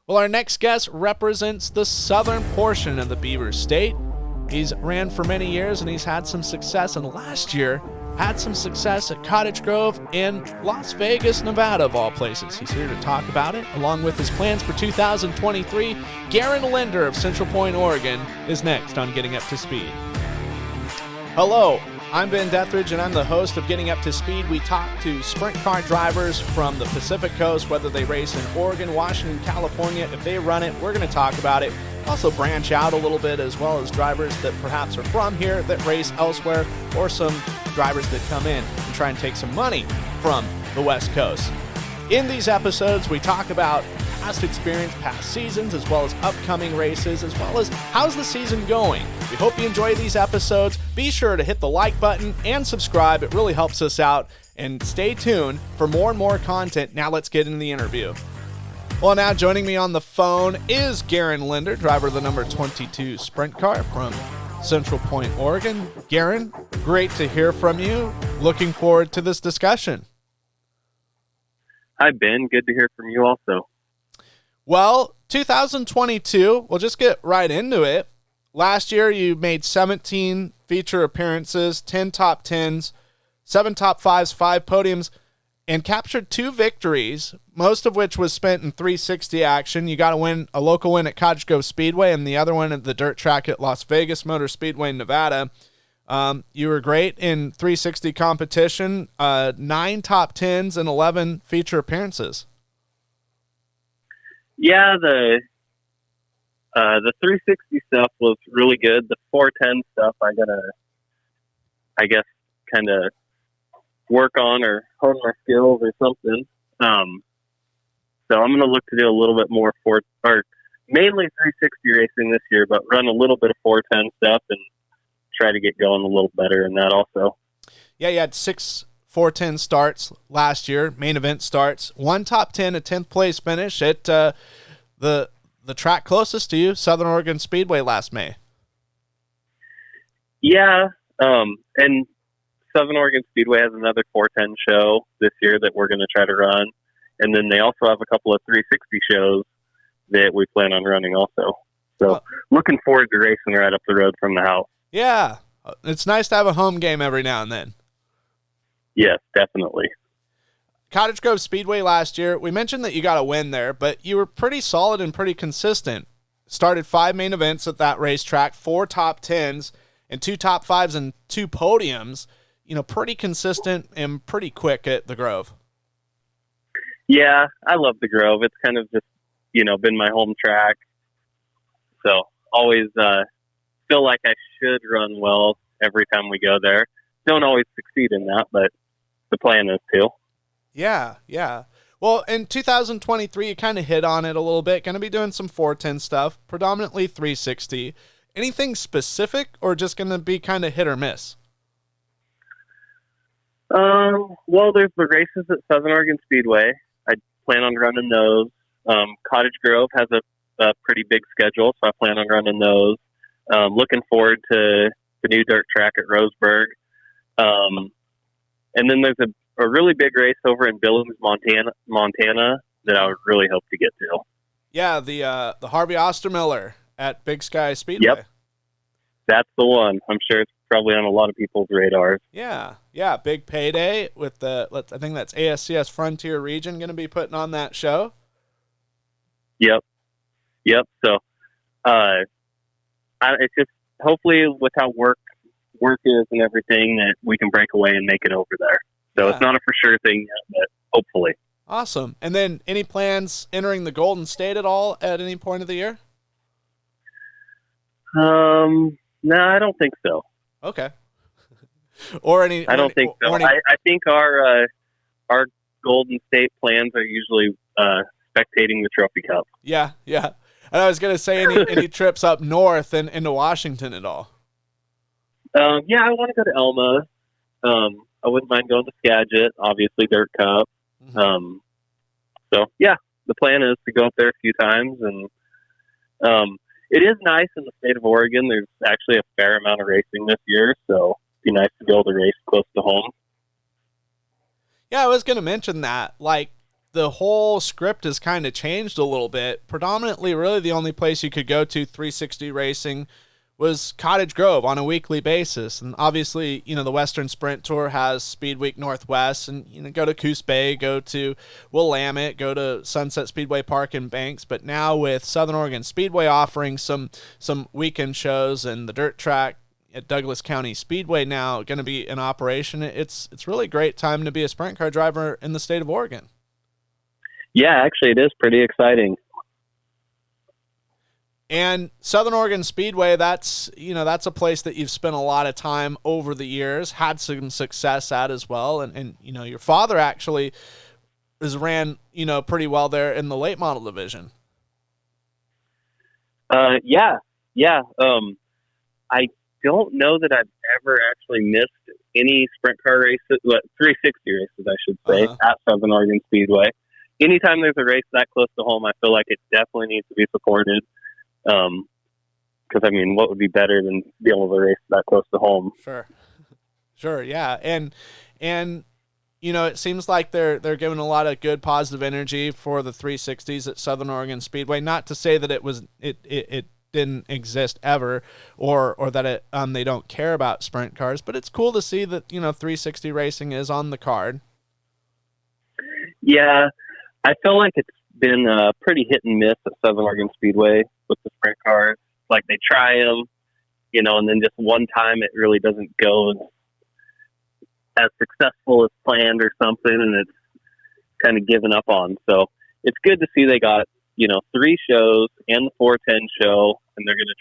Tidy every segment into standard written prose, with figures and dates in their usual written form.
Well, our next guest represents the southern portion of the Beaver State. He's ran for many years and he's had some success, and last year had some success at Cottage Grove and Las Vegas, Nevada, of all places. He's here to talk about it, along with his plans for 2023. Garen Linder of Central Point, Oregon, is next on Getting Up to Speed. Hello, I'm Ben Dethridge, and I'm the host of Getting Up to Speed. We talk to sprint car drivers from the Pacific Coast, whether they race in Oregon, Washington, California. If they run it, we're going to talk about it. Also branch out a little bit, as well as drivers that perhaps are from here that race elsewhere, or some drivers that come in and try and take some money from the West Coast. In these episodes, we talk about past experience, past seasons, as well as upcoming races, as well as how's the season going. We hope you enjoy these episodes. Be sure to hit the like button and subscribe. It really helps us out. And stay tuned for more and more content. Now let's get into the interview. Well, now joining me on the phone is Garen Linder, driver of the number 22 sprint car from Central Point, Oregon. Garen, great to hear from you. Looking forward to this discussion. Hi, Ben. Good to hear from you also. Well, 2022, we'll just get right into it. Last year, you made 17 feature appearances, 10 top 10s, 7 top 5s, 5 podiums, and captured 2 victories, most of which was spent in 360 action. You got a local win at Cottage Grove Speedway and the other one at the dirt track at Las Vegas Motor Speedway in Nevada. You were great in 360 competition, 9 top 10s and 11 feature appearances. Yeah, the 360 stuff was really good. The 410 stuff I guess, kind of work on or hone my skills or something. So I'm going to look to do a little bit more mainly 360 racing this year, but run a little bit of 410 stuff and try to get going a little better in that also. Yeah, you had 6 410 starts last year, main event starts, 1 top 10, a 10th place finish at the track closest to you, Southern Oregon Speedway, last May. Yeah, and Southern Oregon Speedway has another 410 show this year that we're going to try to run, and then they also have a couple of 360 shows that we plan on running also. So looking forward to racing right up the road from the house. Yeah, it's nice to have a home game every now and then. Yes, definitely. Cottage Grove Speedway last year, we mentioned that you got a win there, but you were pretty solid and pretty consistent. Started 5 main events at that racetrack, 4 top 10s, and 2 top 5s and 2 podiums. You know, pretty consistent and pretty quick at the Grove. Yeah, I love the Grove. It's kind of just, been my home track. So always feel like I should run well every time we go there. Don't always succeed in that, but the plan is to. Yeah. Well, in 2023, you kind of hit on it a little bit. Going to be doing some 410 stuff, predominantly 360. Anything specific, or just going to be kind of hit or miss? Well, there's the races at Southern Oregon Speedway. I plan on running those. Cottage Grove has a pretty big schedule, so I plan on running those. Looking forward to the new dirt track at Roseburg. And then there's a really big race over in Billings, Montana that I would really hope to get to. Yeah, the Harvey Ostermiller at Big Sky Speedway. Yep, that's the one. I'm sure it's probably on a lot of people's radars. Yeah, big payday with I think that's ASCS Frontier Region going to be putting on that show. Yep. So, it's just hopefully with how work is and everything that we can break away and make it over there. So It's not a for sure thing yet, but hopefully. Awesome. And then any plans entering the Golden State at all at any point of the year? No, I don't think so. Okay. I don't think so. I think our Golden State plans are usually spectating the Trophy Cup. Yeah. And I was going to say any trips up north and into Washington at all? Yeah, I want to go to Elma. I wouldn't mind going to Skagit, obviously Dirt Cup. Mm-hmm. So yeah, the plan is to go up there a few times, and it is nice in the state of Oregon. There's actually a fair amount of racing this year, so it'd be nice to be able to race close to home. Yeah, I was going to mention that. Like, the whole script has kind of changed a little bit. Predominantly, really, the only place you could go to 360 racing was Cottage Grove on a weekly basis. And obviously, the Western Sprint Tour has Speed Week Northwest, and go to Coos Bay, go to Willamette, go to Sunset Speedway Park in Banks. But now with Southern Oregon Speedway offering some weekend shows, and the dirt track at Douglas County Speedway now going to be in operation, it's really a great time to be a sprint car driver in the state of Oregon. Yeah, actually, it is pretty exciting. And Southern Oregon Speedway, that's a place that you've spent a lot of time over the years, had some success at as well. And your father actually has ran, pretty well there in the late model division. Yeah. I don't know that I've ever actually missed any sprint car races, 360 races, I should say, at Southern Oregon Speedway. Anytime there's a race that close to home, I feel like it definitely needs to be supported. Because what would be better than being able to race that close to home? Sure, yeah, and it seems like they're giving a lot of good positive energy for the 360s at Southern Oregon Speedway. Not to say that it didn't exist ever, or that they don't care about sprint cars, but it's cool to see that 360 racing is on the card. Yeah, I feel like it's been pretty hit and miss at Southern Oregon Speedway with the sprint cars. Like they try them, and then just one time it really doesn't go as successful as planned or something, and it's kind of given up on. So it's good to see they got 3 shows and the 410 show, and they're going to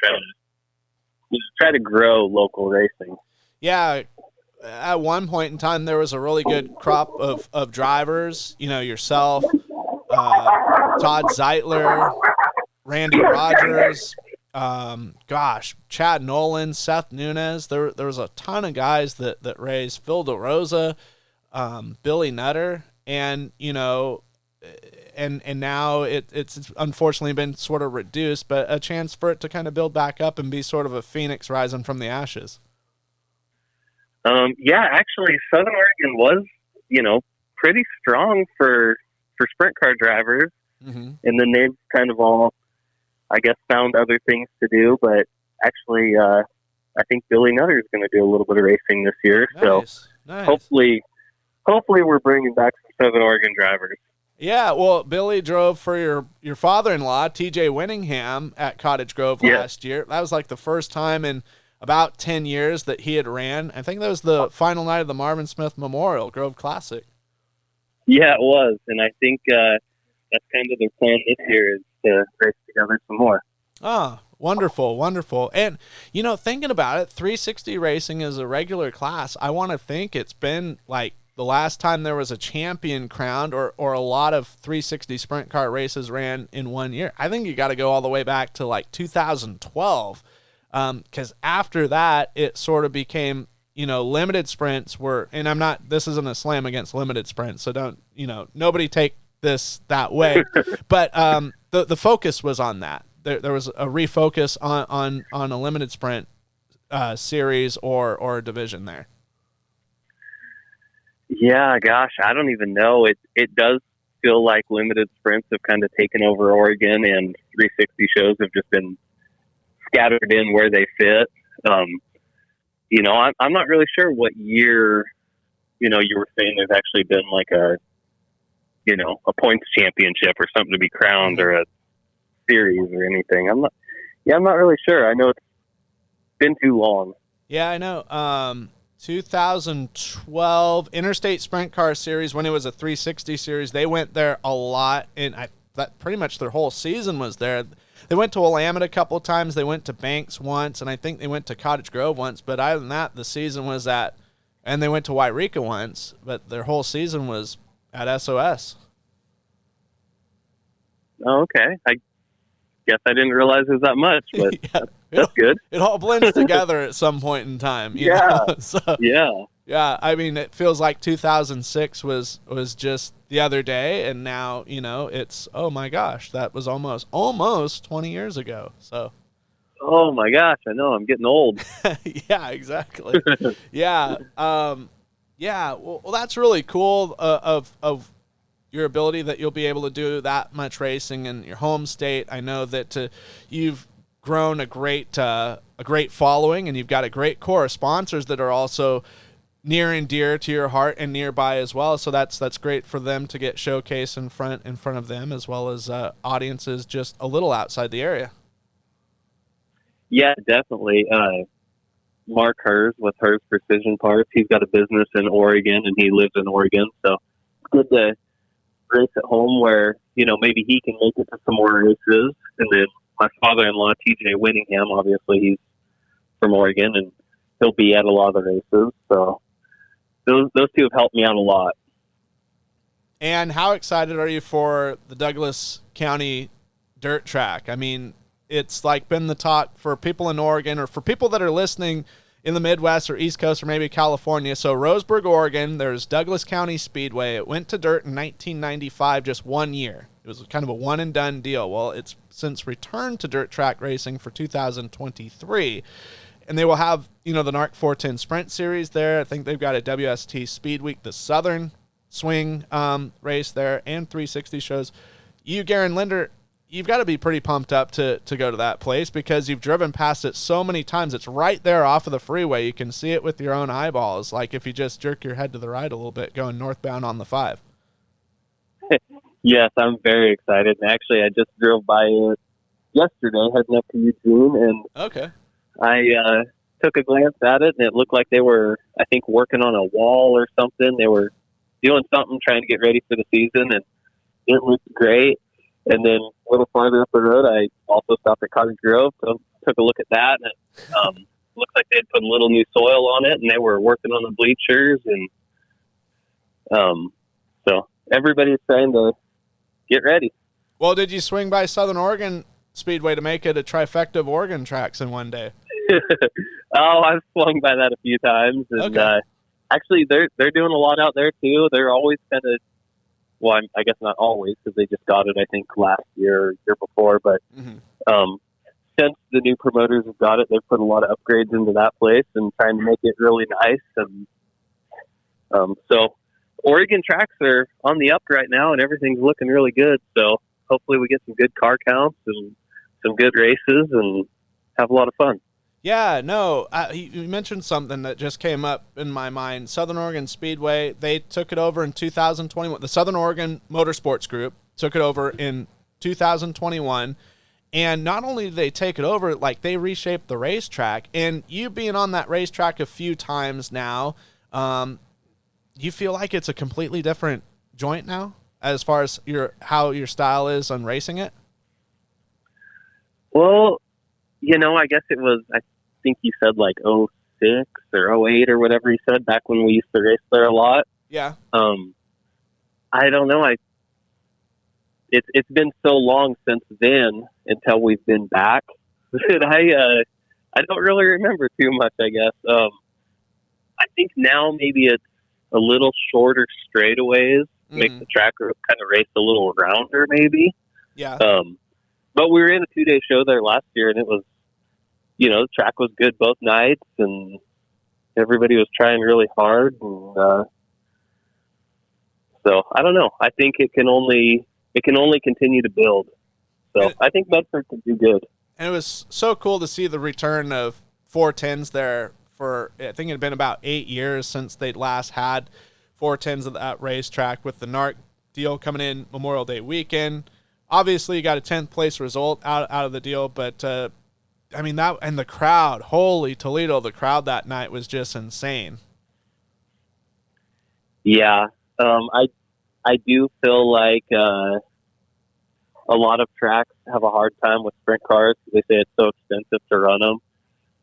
try to grow local racing. Yeah. At one point in time, there was a really good crop of drivers. Yourself, Todd Zeitler, Randy Rogers, Chad Nolan, Seth Nunez. There was a ton of guys that raced. Phil DeRosa, Billy Nutter, and and now it's unfortunately been sort of reduced, but a chance for it to kind of build back up and be sort of a phoenix rising from the ashes. Yeah, actually, Southern Oregon was, pretty strong for sprint car drivers. Mm-hmm. And then they've kind of all, I guess, found other things to do. But actually, I think Billy Nutter is going to do a little bit of racing this year. Nice. Hopefully we're bringing back some Southern Oregon drivers. Yeah, well, Billy drove for your father-in-law, TJ Winningham, at Cottage Grove last year. That was like the first time in about 10 years that he had ran. I think that was the final night of the Marvin Smith Memorial Grove Classic. Yeah, it was. And I think that's kind of their plan this year, is to race together some more. Ah, wonderful, wonderful. And, thinking about it, 360 racing is a regular class. I want to think it's been like the last time there was a champion crowned or a lot of 360 sprint car races ran in one year. I think you got to go all the way back to like 2012. Because after that, it sort of became, limited sprints were, and this isn't a slam against limited sprints, so don't, nobody take this that way. But the focus was on that. There was a refocus on a limited sprint series or division there. Yeah, gosh, I don't even know. It does feel like limited sprints have kind of taken over Oregon, and 360 shows have just been scattered in where they fit. I'm not really sure what year, you were saying there's actually been like a points championship or something to be crowned, or a series or anything. I'm not really sure. I know it's been too long. Yeah, I know. 2012 Interstate Sprint Car Series, when it was a 360 series, they went there a lot, and that pretty much their whole season was there. They went to Willamette a couple of times. They went to Banks once, and I think they went to Cottage Grove once. But other than that, the season was and they went to Wairika once, but their whole season was at SOS. Oh, okay. I guess I didn't realize it was that much, but yeah, that's good. It all blends together at some point in time. You know? So, yeah. I mean, it feels like 2006 was just the other day, and now, it's, oh my gosh, that was almost 20 years ago. So. Oh my gosh, I know, I'm getting old. Yeah, exactly. Yeah. Well, that's really cool of your ability that you'll be able to do that much racing in your home state. I know that you've grown a great following, and you've got a great core of sponsors that are also near and dear to your heart and nearby as well. So that's great for them to get showcased in front of them, as well as audiences just a little outside the area. Yeah, definitely. Mark Hers with Hers Precision Parts. He's got a business in Oregon, and he lives in Oregon. So it's good to race at home where, maybe he can make it to some more races. And then my father-in-law, TJ Winningham, obviously he's from Oregon, and he'll be at a lot of the races. So those two have helped me out a lot. And how excited are you for the Douglas County dirt track? I mean, it's like been the talk for people in Oregon, or for people that are listening in the Midwest or East Coast or maybe California. So Roseburg, Oregon, there's Douglas County Speedway. It went to dirt in 1995, just 1 year. It was kind of a one and done deal. Well, it's since returned to dirt track racing for 2023. And they will have, the NARC 410 Sprint Series there. I think they've got a WST Speed Week, the Southern Swing race there, and 360 shows. You, Garen, Linder, you've got to be pretty pumped up to go to that place, because you've driven past it so many times. It's right there off of the freeway. You can see it with your own eyeballs, like if you just jerk your head to the right a little bit going northbound on the 5. Yes, I'm very excited. And actually, I just drove by it yesterday heading up to Eugene, and okay, I took a glance at it, and it looked like they were, I think, working on a wall or something. They were doing something, trying to get ready for the season, and it looked great. And then a little farther up the road, I also stopped at Cottage Grove, so took a look at that, and it looked like they'd put a little new soil on it, and they were working on the bleachers, and so everybody's trying to get ready. Well, did you swing by Southern Oregon Speedway to make it a trifecta of Oregon tracks in one day? Oh, I've swung by that a few times, and okay. Actually, they're doing a lot out there too. They're always kind of, well, I guess not always, because they just got it, I think, last year or year before. But since the new promoters have got it, they've put a lot of upgrades into that place and trying to make it really nice. And so Oregon tracks are on the up right now, and everything's looking really good. So hopefully we get some good car counts and some good races and have a lot of fun. Yeah, no, you mentioned something that just came up in my mind. Southern Oregon Speedway, they took it over in 2021. The Southern Oregon Motorsports Group took it over in 2021. And not only did they take it over, like they reshaped the racetrack. And you being on that racetrack a few times now, you feel like it's a completely different joint now as far as how your style is on racing it? Well, I guess it was, I think he said like 06 or 08 or whatever he said, back when we used to race there a lot. Yeah. I don't know. It's been so long since then until we've been back that I don't really remember too much, I guess. I think now maybe it's a little shorter straightaways, make the track kind of race a little rounder maybe. Yeah. But we were in a 2-day show there last year, and it was, the track was good both nights, and everybody was trying really hard. And so I don't know. I think it can only continue to build. So I think Medford could do good. And it was so cool to see the return of 410s there. For I think it had been about 8 years since they'd last had 410s at that racetrack, with the NARC deal coming in Memorial Day weekend. Obviously, you got a 10th place result out of the deal, but I mean, that, and the crowd, holy Toledo, the crowd that night was just insane. Yeah, I do feel like a lot of tracks have a hard time with sprint cars. They say it's so expensive to run them.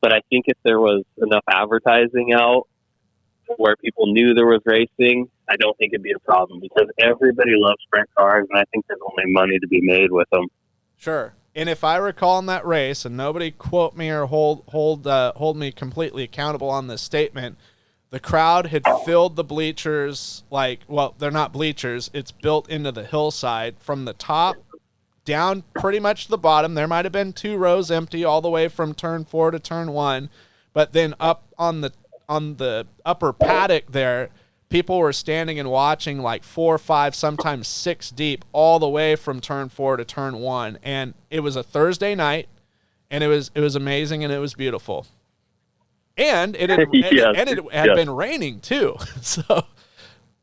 But I think if there was enough advertising out where people knew there was racing, I don't think it'd be a problem, because everybody loves sprint cars, and I think there's only money to be made with them. Sure. And if I recall in that race, and nobody quote me or hold me completely accountable on this statement, the crowd had filled the bleachers well, they're not bleachers. It's built into the hillside from the top down pretty much to the bottom. There might have been 2 rows empty all the way from turn 4 to turn 1, but then up on the upper paddock there, people were standing and watching like 4, 5, sometimes 6 deep all the way from turn 4 to turn 1. And it was a Thursday night, and it was amazing, and it was beautiful. And it had, Yes, and it had been raining too. So,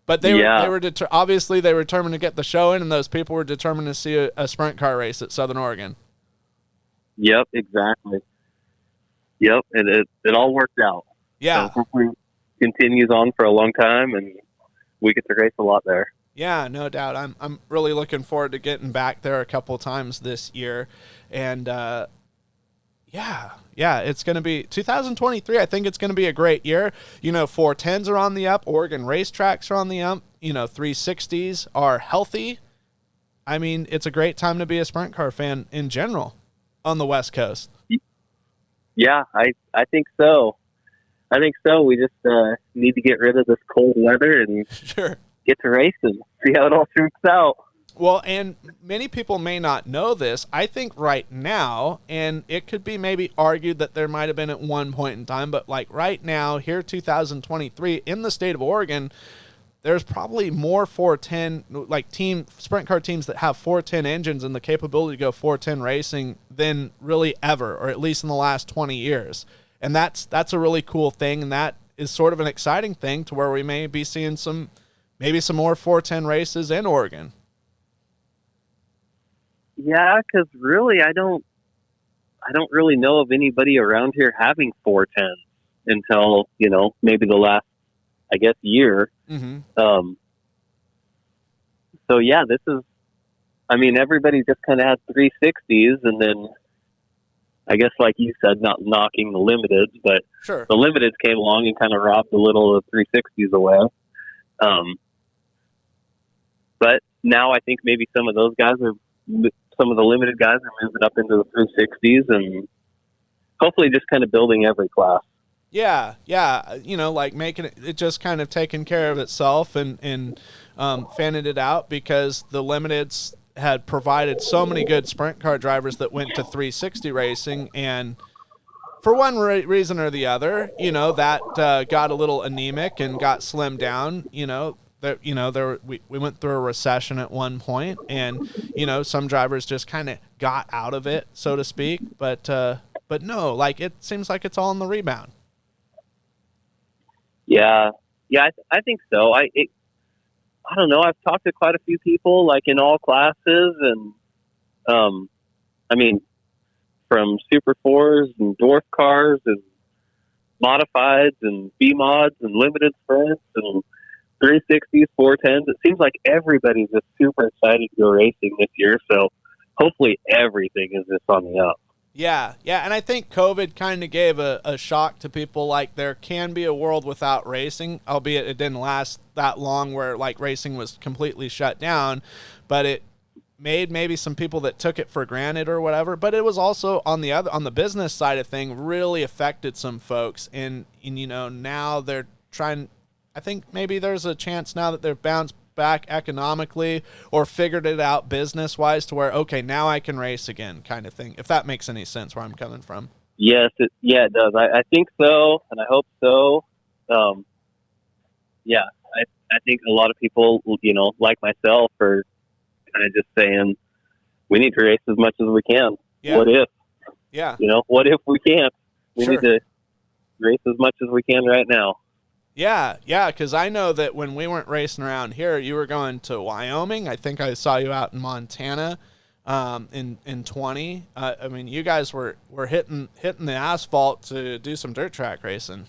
but they were obviously they were determined to get the show in, and those people were determined to see a sprint car race at Southern Oregon. Yep, exactly. Yep, and it all worked out. Yeah. So hopefully it continues on for a long time, and we get to race a lot there. Yeah, no doubt. I'm really looking forward to getting back there a couple times this year, and yeah, it's going to be 2023. I think it's going to be a great year. 410s are on the up. Oregon racetracks are on the up. 360s are healthy. I mean, it's a great time to be a sprint car fan in general on the West Coast. Yeah, I think so. We just need to get rid of this cold weather and Sure. get to racing, see how it all shoots out. Well, and many people may not know this. I think right now, and it could be maybe argued that there might have been at one point in time, but like right now, here 2023, in the state of Oregon, there's probably more 410, like sprint car teams that have 410 engines and the capability to go 410 racing than really ever, or at least in the last 20 years. And that's a really cool thing, and that is sort of an exciting thing to where we may be seeing maybe some more 410 races in Oregon. Yeah, because really, I don't really know of anybody around here having 410s until maybe the last, I guess, year. Mm-hmm. So yeah, this is. I mean, everybody just kind of had 360s, and then I guess, like you said, not knocking the limiteds, but Sure. The limiteds came along and kind of robbed a little of 360s away. But now I think maybe some of those guys some of the limited guys are moving up into the 360s, and hopefully just kind of building every class. Yeah, like making it just kind of taking care of itself and fanning it out, because the limiteds had provided so many good sprint car drivers that went to 360 racing, and for one reason or the other, that got a little anemic and got slimmed down. We went through a recession at one point, and some drivers just kind of got out of it, so to speak. But no, like it seems like it's all in the rebound. Yeah, I think so. I don't know. I've talked to quite a few people, like in all classes, and I mean, from Super 4s and dwarf cars and modifieds and B mods and limited sprints and 360s, 410s. It seems like everybody's just super excited to go racing this year. So hopefully everything is just on the up. Yeah, and I think COVID kind of gave a shock to people. Like, there can be a world without racing, albeit it didn't last that long where like racing was completely shut down, but it made maybe some people that took it for granted or whatever. But it was also on the business side of thing really affected some folks, and now they're trying. I think maybe there's a chance now that they've bounced back economically or figured it out business wise to where, okay, now I can race again, kind of thing, if that makes any sense where I'm coming from. Yes, it does. I think so, and I hope so. Yeah, I think a lot of people, like myself, are kind of just saying we need to race as much as we can. Yeah. What if? Yeah. What if we can't? We Sure. need to race as much as we can right now. Yeah, because I know that when we weren't racing around here, you were going to Wyoming. I think I saw you out in Montana in 20. I mean, you guys were hitting the asphalt to do some dirt track racing.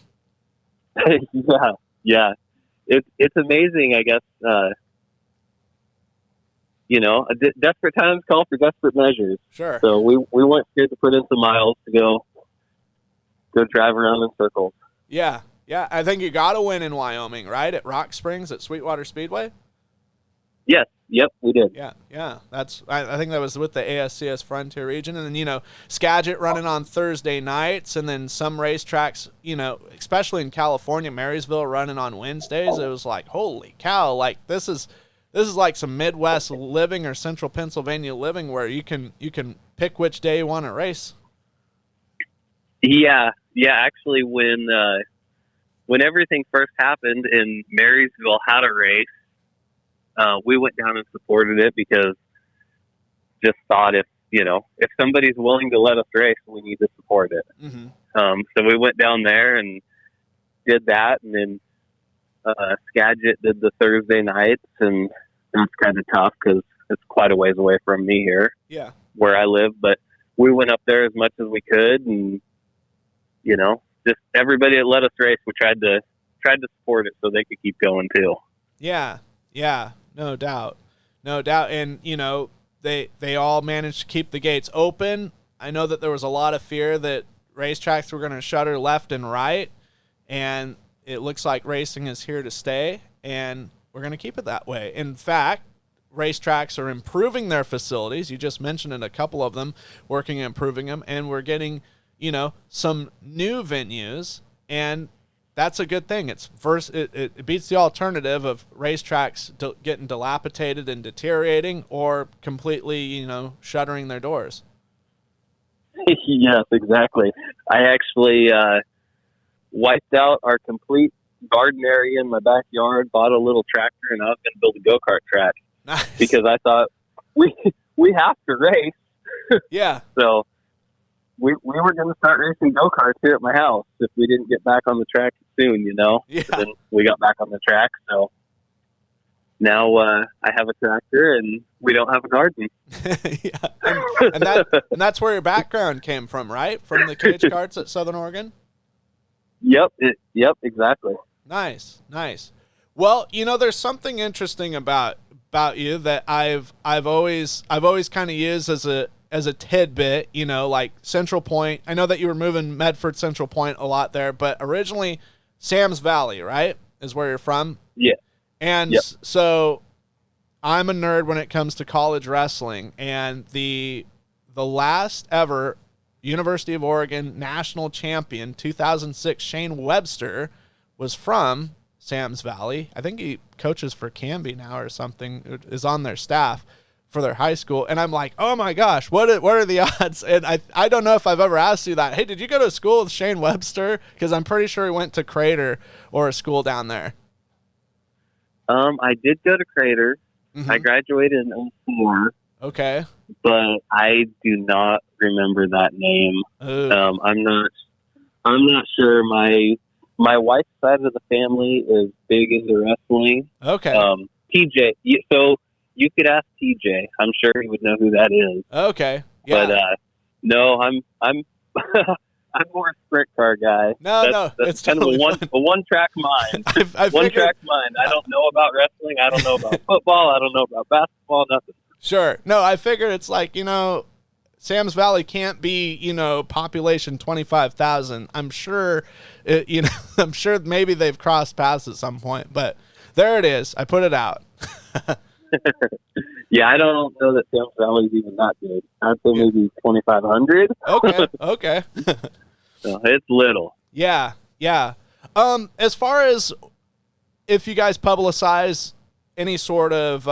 Yeah. It's amazing, I guess. Desperate times call for desperate measures. Sure. So we weren't scared to put in some miles to go drive around in circles. Yeah. I think you got to win in Wyoming, right? At Rock Springs at Sweetwater Speedway. Yes. Yep, we did. Yeah. I think that was with the ASCS Frontier region, and then Skagit running on Thursday nights, and then some racetracks, especially in California, Marysville running on Wednesdays. It was like, holy cow! Like this is like some Midwest living or Central Pennsylvania living where you can pick which day you want to race. Yeah. Actually, when when everything first happened and Marysville had a race, we went down and supported it because just thought if somebody's willing to let us race, we need to support it. Mm-hmm. So we went down there and did that, and then Skagit did the Thursday nights, and that's kind of tough because it's quite a ways away from me here, where I live. But we went up there as much as we could, and just everybody that let us race, we tried to support it so they could keep going too. Yeah, no doubt, and they all managed to keep the gates open. I know that there was a lot of fear that racetracks were going to shutter left and right, and it looks like racing is here to stay, and we're going to keep it that way. In fact, racetracks are improving their facilities. You just mentioned it, a couple of them, working and improving them, and we're getting, some new venues, and that's a good thing. It beats the alternative of racetracks getting dilapidated and deteriorating or completely, shuttering their doors. Yes, exactly. I actually wiped out our complete garden area in my backyard, bought a little tractor, and I was going to build a go-kart track. Nice. Because I thought we have to race. Yeah. So we were going to start racing go-karts here at my house if we didn't get back on the track soon, Yeah. But then we got back on the track, so now I have a tractor and we don't have a garden. Yeah. And that's where your background came from, right? From the cage karts at Southern Oregon? Yep, exactly. Nice. Well, there's something interesting about you that I've always kind of used as a tidbit, like Central Point. I know that you were moving Medford Central Point a lot there, but originally Sam's Valley, right, is where you're from? Yeah. And so I'm a nerd when it comes to college wrestling, and the last ever University of Oregon national champion, 2006, Shane Webster, was from Sam's Valley. I think he coaches for Canby now or something, is on their staff for their high school. And I'm like, oh my gosh, what are the odds? And I don't know if I've ever asked you that. Hey, did you go to school with Shane Webster? Because I'm pretty sure he went to Crater or a school down there. I did go to Crater. Mm-hmm. I graduated in 2004. Okay. But I do not remember that name. I'm not sure. My wife's side of the family is big into wrestling. Okay. TJ. So you could ask TJ. I'm sure he would know who that is. Okay. Yeah. But no, I'm I'm more a sprint car guy. That's it's kind totally of a one track mind. One track mind. I don't know about wrestling. I don't know about football. I don't know about basketball. Nothing. Sure. No, I figured it's like, Sam's Valley can't be, population 25,000. I'm sure, I'm sure maybe they've crossed paths at some point, but there it is. I put it out. Yeah, I don't know that Sam's Valley is even that big. I'd say maybe 2,500. Okay. So it's little. Yeah. As far as if you guys publicize any sort of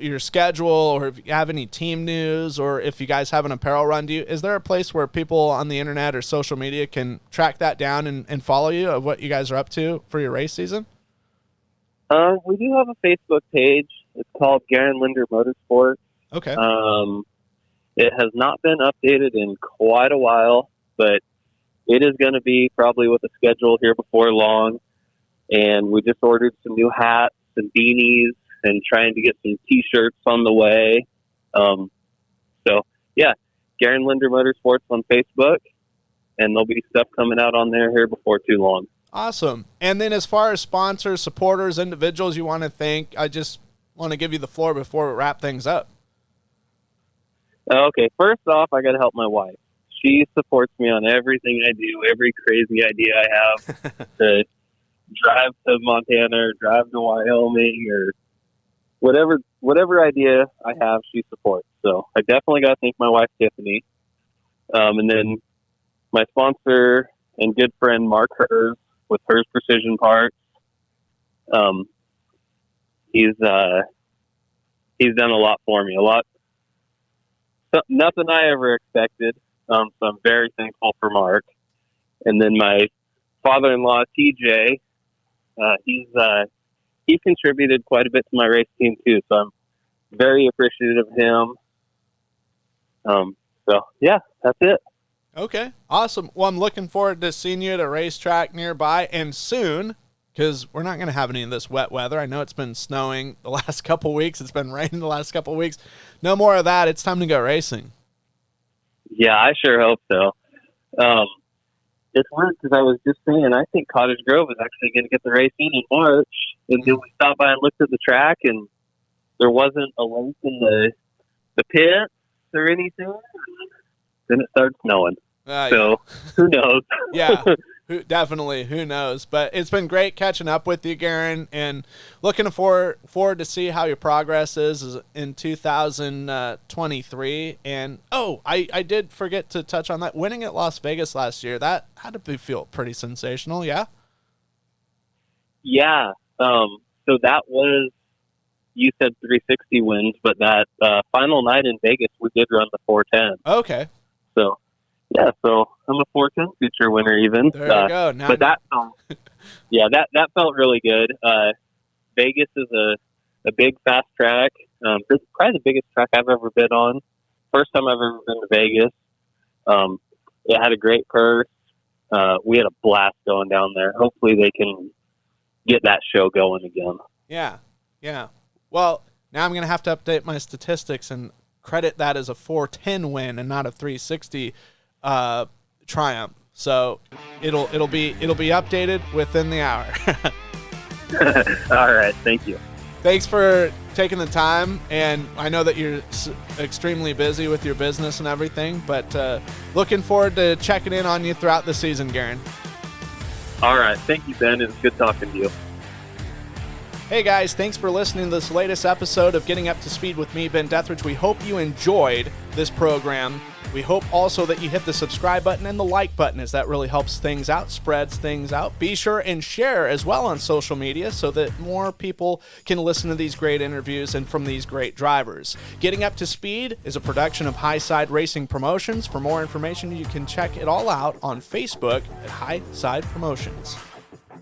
your schedule, or if you have any team news, or if you guys have an apparel run, is there a place where people on the internet or social media can track that down and follow you of what you guys are up to for your race season? We do have a Facebook page. It's called Garen Linder Motorsports. Okay. It has not been updated in quite a while, but it is going to be probably with a schedule here before long. And we just ordered some new hats and beanies and trying to get some T-shirts on the way. So, yeah, Garen Linder Motorsports on Facebook, and there'll be stuff coming out on there here before too long. Awesome. And then as far as sponsors, supporters, individuals you want to thank, I just want to give you the floor before we wrap things up. Okay, first off, I got to help my wife. She supports me on everything I do, every crazy idea I have to drive to Montana or drive to Wyoming or whatever idea I have, she supports. So I definitely got to thank my wife, Tiffany. And then my sponsor and good friend, Mark Hers, with Hers Precision Parts. He's done a lot for me, nothing I ever expected. So I'm very thankful for Mark. And then my father-in-law, TJ, he contributed quite a bit to my race team too. So I'm very appreciative of him. So yeah, that's it. Okay, awesome. Well, I'm looking forward to seeing you at a racetrack nearby and soon, because we're not going to have any of this wet weather. I know it's been snowing the last couple weeks. It's been raining the last couple weeks. No more of that. It's time to go racing. Yeah, I sure hope so. It's weird because I was just saying I think Cottage Grove is actually going to get the race in March, and then we stopped by and looked at the track, and there wasn't a lake in the pit or anything. Then it started snowing. So who knows? Yeah, definitely. Who knows? But it's been great catching up with you, Garen, and looking forward to see how your progress is in 2023. And I did forget to touch on that. Winning at Las Vegas last year, that had to feel pretty sensational. Yeah. Yeah. So that was, you said 360 wins, but that final night in Vegas, we did run the 410. Okay. So, yeah, so I'm a 410 future winner even. There you go. Now but that felt really good. Vegas is a big, fast track. It's probably the biggest track I've ever been on. First time I've ever been to Vegas. It had a great purse. We had a blast going down there. Hopefully they can get that show going again. Yeah. Well, now I'm going to have to update my statistics and credit that as a 410 win and not a 360 triumph. So it'll be updated within the hour. All right, thank you. Thanks for taking the time, and I know that you're extremely busy with your business and everything, but looking forward to checking in on you throughout the season, Garen. All right, thank you, Ben. It was good talking to you. Hey guys, thanks for listening to this latest episode of Getting Up to Speed with me, Ben Dethridge. We hope you enjoyed this program. We hope also that you hit the subscribe button and the like button, as that really helps things out, spreads things out. Be sure and share as well on social media so that more people can listen to these great interviews and from these great drivers. Getting Up to Speed is a production of Highside Racing Promotions. For more information, you can check it all out on Facebook at Highside Promotions.